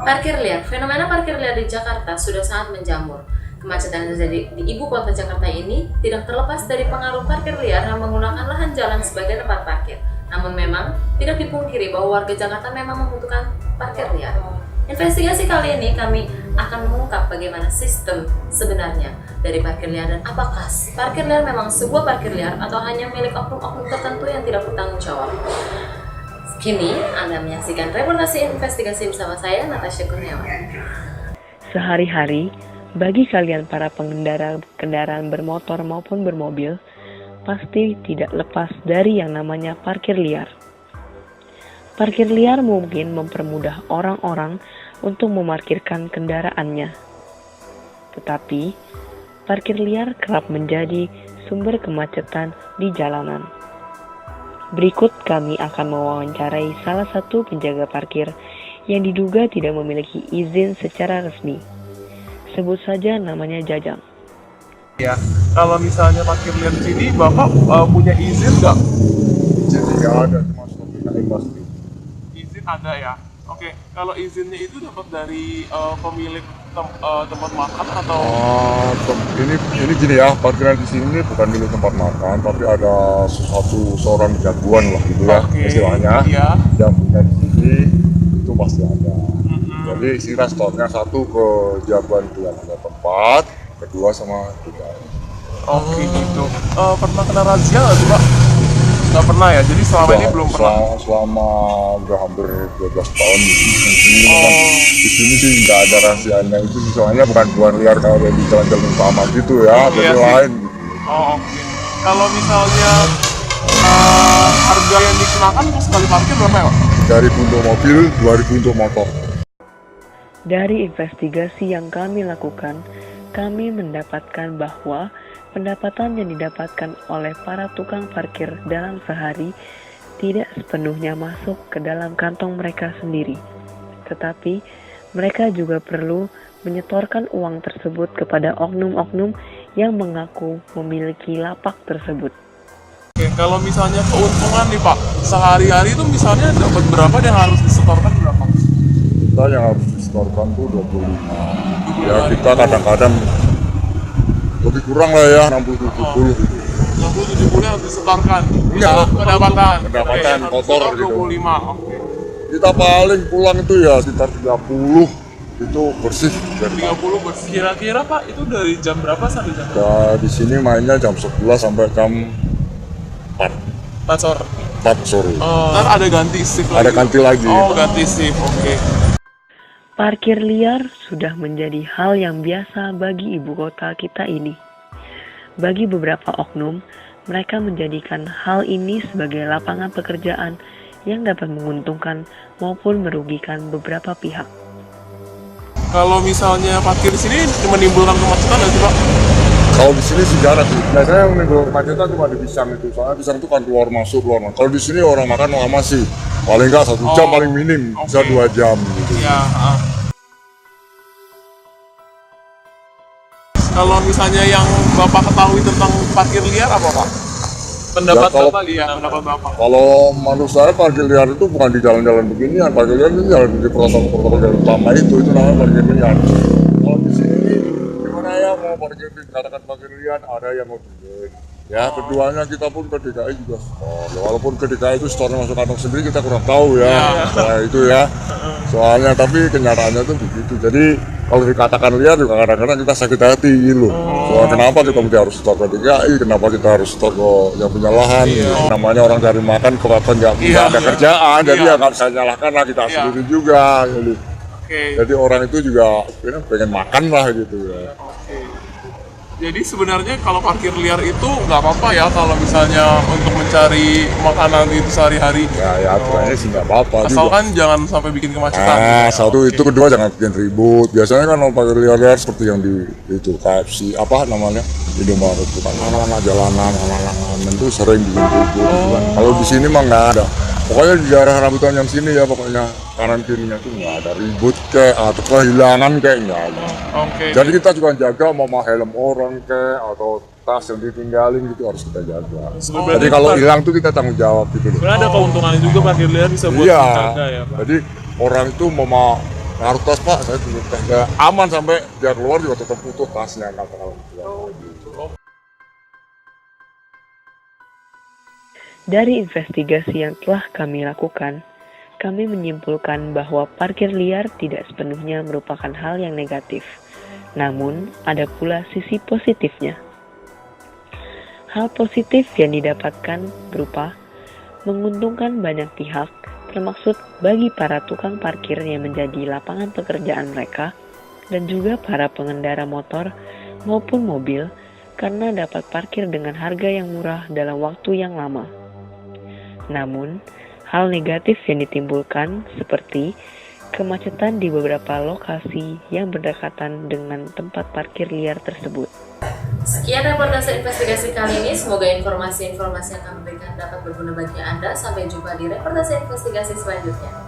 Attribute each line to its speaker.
Speaker 1: Parkir liar. Fenomena parkir liar di Jakarta sudah sangat menjamur. Kemacetan yang terjadi di ibu kota Jakarta ini tidak terlepas dari pengaruh parkir liar yang menggunakan lahan jalan sebagai tempat parkir. Namun memang tidak dipungkiri bahwa warga Jakarta memang membutuhkan parkir liar. Investigasi kali ini kami akan mengungkap bagaimana sistem sebenarnya dari parkir liar dan apakah parkir liar memang sebuah parkir liar atau hanya milik oknum-oknum tertentu yang tidak bertanggung jawab. Kini Anda menyaksikan reportase investigasi bersama saya, Natasha Kurniawan.
Speaker 2: Sehari-hari, bagi kalian para pengendara kendaraan bermotor maupun bermobil, pasti tidak lepas dari yang namanya parkir liar. Parkir liar mungkin mempermudah orang-orang untuk memarkirkan kendaraannya. Tetapi, parkir liar kerap menjadi sumber kemacetan di jalanan. Berikut kami akan mewawancarai salah satu penjaga parkir yang diduga tidak memiliki izin secara resmi. Sebut saja namanya Jajang.
Speaker 3: Ya, kalau misalnya parkir liar di sini, Bapak punya izin nggak?
Speaker 4: Izin tidak ada, cuma SKPKI pasti.
Speaker 3: Izin ada ya. Oke, kalau izinnya itu dapat dari pemilik tempat makan atau?
Speaker 4: Ini gini ya, parkiran di sini bukan milik tempat makan, tapi ada seorang jagoan lah gitu ya, istilahnya.
Speaker 3: Iya.
Speaker 4: Yang punya di sini itu pasti ada. Jadi isinya stoknya satu ke jagoan itu yang punya tempat, kedua sama tidak.
Speaker 3: Oke gitu. Pernah kena razia nggak sih Pak? Nggak pernah ya, jadi selama ini belum pernah?
Speaker 4: Selama udah hampir 12 tahun di sini sih nggak ada rahasianya itu, soalnya bukan liar kalau di jalan-jalan utama gitu ya, jadi lain gitu.
Speaker 3: Oke. Kalau misalnya harga yang dikenakan untuk sekali parkir berapa ya Pak?
Speaker 4: Dari untuk mobil, 2.000 untuk motor.
Speaker 2: Dari investigasi yang kami lakukan, kami mendapatkan bahwa pendapatan yang didapatkan oleh para tukang parkir dalam sehari tidak sepenuhnya masuk ke dalam kantong mereka sendiri. Tetapi, mereka juga perlu menyetorkan uang tersebut kepada oknum-oknum yang mengaku memiliki lapak tersebut.
Speaker 3: Oke, kalau misalnya keuntungan nih Pak, sehari-hari itu misalnya dapat berapa dan harus disetorkan berapa?
Speaker 4: Kita yang harus disetorkan tuh 25. Ya kita kadang-kadang lebih kurang lah ya, 60-70 gitu.
Speaker 3: 60-70 harus disetorkan.
Speaker 4: Iya,
Speaker 3: pendapatan
Speaker 4: kotor gitu.
Speaker 3: 25. Oke.
Speaker 4: Kita paling pulang itu ya sekitar 30 itu bersih.
Speaker 3: 30 bersih. Kira-kira Pak itu dari jam berapa sampai jam berapa?
Speaker 4: Nah, di sini mainnya jam 11 sampai jam 4
Speaker 3: sore.
Speaker 4: 4 sore.
Speaker 3: Ntar ada ganti shift lagi.
Speaker 4: Ada ganti lagi.
Speaker 3: Oh, ganti shift. Oke.
Speaker 2: Parkir liar sudah menjadi hal yang biasa bagi ibu kota kita ini. Bagi beberapa oknum, mereka menjadikan hal ini sebagai lapangan pekerjaan yang dapat menguntungkan maupun merugikan beberapa pihak.
Speaker 3: Kalau misalnya parkir di sini menimbulkan kemacetan nggak sih Pak?
Speaker 4: Kalau di sini sih jarang sih. Biasanya yang menimbulkan kemacetan cuma di Pisang itu. Soalnya Pisang itu kan keluar masuk. Kalau di sini orang makan lama sih. Paling nggak 1 jam paling minim, bisa 2 jam gitu.
Speaker 3: Ya. Kalau misalnya yang Bapak ketahui tentang parkir liar apa Pak? Pendapat
Speaker 4: Ya,
Speaker 3: Bapak pendapat Bapak.
Speaker 4: Kalau menurut saya parkir liar itu bukan di jalan-jalan beginian. Parkir liar itu jalan di protokol jalan utama itu namanya parkir liar. Kalau di sini gimana ya mau parkir dikatakan parkir liar, ada yang mau duit. Ya, keduanya kita pun ke DKI juga store. Ya, walaupun ke DKI itu store masuk kantong sendiri kita kurang tahu ya. Soal itu ya. Soalnya tapi kenyataannya itu begitu. Jadi kalau dikatakan liar juga kadang-kadang kita sakit hati gitu. Soal kenapa kita mesti harus store ke DKI, kenapa kita harus store ke yang punya lahan. Namanya orang cari makan kebetulan nggak punya ada kerjaan, jadi ya nggak bisa nyalahkan lah kita sendiri juga. Jadi orang itu juga pengen makan lah gitu ya.
Speaker 3: Jadi sebenarnya kalau parkir liar itu nggak apa-apa ya kalau misalnya untuk mencari makanan itu sehari-hari.
Speaker 4: Ya aturannya sih nggak apa-apa.
Speaker 3: Asalkan jangan sampai bikin kemacetan.
Speaker 4: Satu itu, kedua jangan bikin ribut. Biasanya kan kalau parkir liar seperti yang di itu KFC apa namanya Indomaret itu kan anak-anak jalanan, anak-anak itu sering bikin ribut. Kalau di sini mah nggak ada. Pokoknya di daerah rambutan yang sini ya pokoknya kanan kirinya tuh nggak ada ribut kayak atau kehilangan kayak nggak ada. Jadi kita juga jaga mau helm orang kayak atau tas yang ditinggalin gitu harus kita jaga. Jadi kalau hilang tuh kita tanggung jawab gitu.
Speaker 3: Sebenarnya ada keuntungannya juga parkir liar bisa buat jaga ya Pak.
Speaker 4: Jadi orang itu mau Naruh tas Pak, saya tutup tas. Ya, aman sampai dia keluar juga tetap utuh tasnya. Nggak terlalu keluar.
Speaker 2: Dari investigasi yang telah kami lakukan, kami menyimpulkan bahwa parkir liar tidak sepenuhnya merupakan hal yang negatif. Namun, ada pula sisi positifnya. Hal positif yang didapatkan berupa menguntungkan banyak pihak, termasuk bagi para tukang parkir yang menjadi lapangan pekerjaan mereka, dan juga para pengendara motor maupun mobil karena dapat parkir dengan harga yang murah dalam waktu yang lama. Namun, hal negatif yang ditimbulkan seperti kemacetan di beberapa lokasi yang berdekatan dengan tempat parkir liar tersebut.
Speaker 1: Sekian reportase investigasi kali ini. Semoga informasi-informasi yang kami berikan dapat berguna bagi Anda. Sampai jumpa di reportase investigasi selanjutnya.